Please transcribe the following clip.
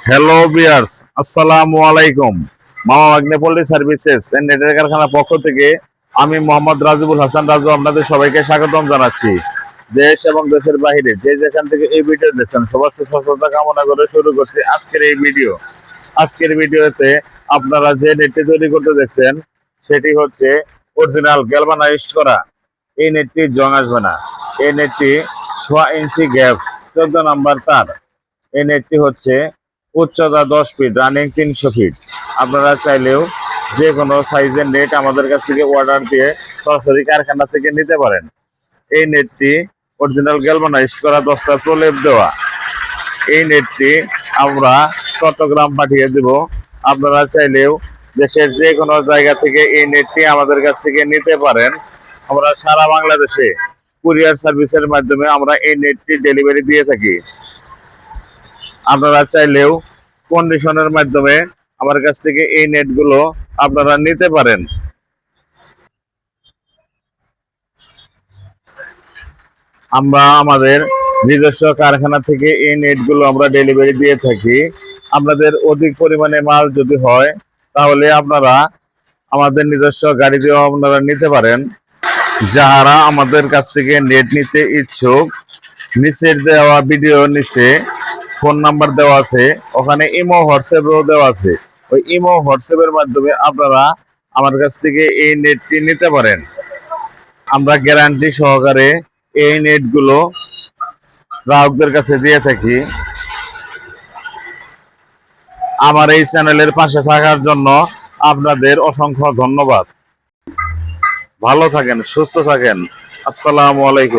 Hello viewers, আসসালামু আলাইকুম। মামা মাগনে পোল্ট্রি সার্ভিসেস এন্ড নেটের কারখানার পক্ষ থেকে আমি মোহাম্মদ রাজিবুল হাসান রাজু আপনাদের সবাইকে স্বাগতম জানাচ্ছি। দেশ এবং দেশের বাইরে যে যেখান থেকে এই ভিডিও দেখছেন সবার সুস্বাস্থ্যতা কামনা করে শুরু করছি আজকের এই ভিডিও। আজকের ভিডিওতে আপনারা যে নেটটি তৈরি করতে দেখছেন সেটি হচ্ছে অরিজিনাল গ্যালভানাইজড করা। এই নেটটি জং আসবে না। এই নেটটি 6 ইঞ্চি গ্যাপ, 14 নাম্বার তার। এই নেটটি হচ্ছে উচ্চতা 10 ফিট, রানিং 300 ফিট। আপনারা চাইলেও যে কোনো সাইজের নেট আমাদের কাছ থেকে অর্ডার দিয়ে সরাসরি কারখানা থেকে নিতে পারেন। এই নেটটি অরিজিনাল গ্যালভানাইজড করা, 10টা প্রলেপ দেওয়া। এই নেটটি আমরা চট্টগ্রাম পাঠিয়ে দেব। আপনারা চাইলেও দেশের যে কোনো জায়গা থেকে এই নেটটি আমাদের কাছ থেকে নিতে পারেন। আমরা সারা বাংলাদেশে কুরিয়ার সার্ভিসের মাধ্যমে আমরা এই নেটটি ডেলিভারি দিয়ে থাকি। আপনারা চাইলেও কন্ডিশনের মাধ্যমে আমার কাছ থেকে এই নেটগুলো আপনারা নিতে পারেন। আমরা আমাদের নিজস্ব কারখানা থেকে এই নেটগুলো আমরা ডেলিভারি দিয়ে থাকি। আপনাদের অধিক পরিমাণে মাল যদি হয় তাহলে আপনারা আমাদের নিজস্ব গাড়ি দিয়েও আপনারা নিতে পারেন। যারা আমাদের কাছ থেকে নেট নিতে ইচ্ছুক, নিচের দেওয়া ভিডিও নিচে ফোন নাম্বার দেওয়া আছে, ওখানে ইমো হোয়াটসঅ্যাপও দেওয়া আছে। ওই ইমো হোয়াটসঅ্যাপের মাধ্যমে আপনারা আমার কাছ থেকে এই নেটটি নিতে পারেন। আমরা গ্যারান্টি সহকারে এই নেটগুলো গ্রাহকদের কাছে দিয়ে থাকি। আমার এই চ্যানেলের পাশে থাকার জন্য আপনাদের অসংখ্য ধন্যবাদ। ভালো থাকেন, সুস্থ থাকেন। আসসালামু আলাইকুম।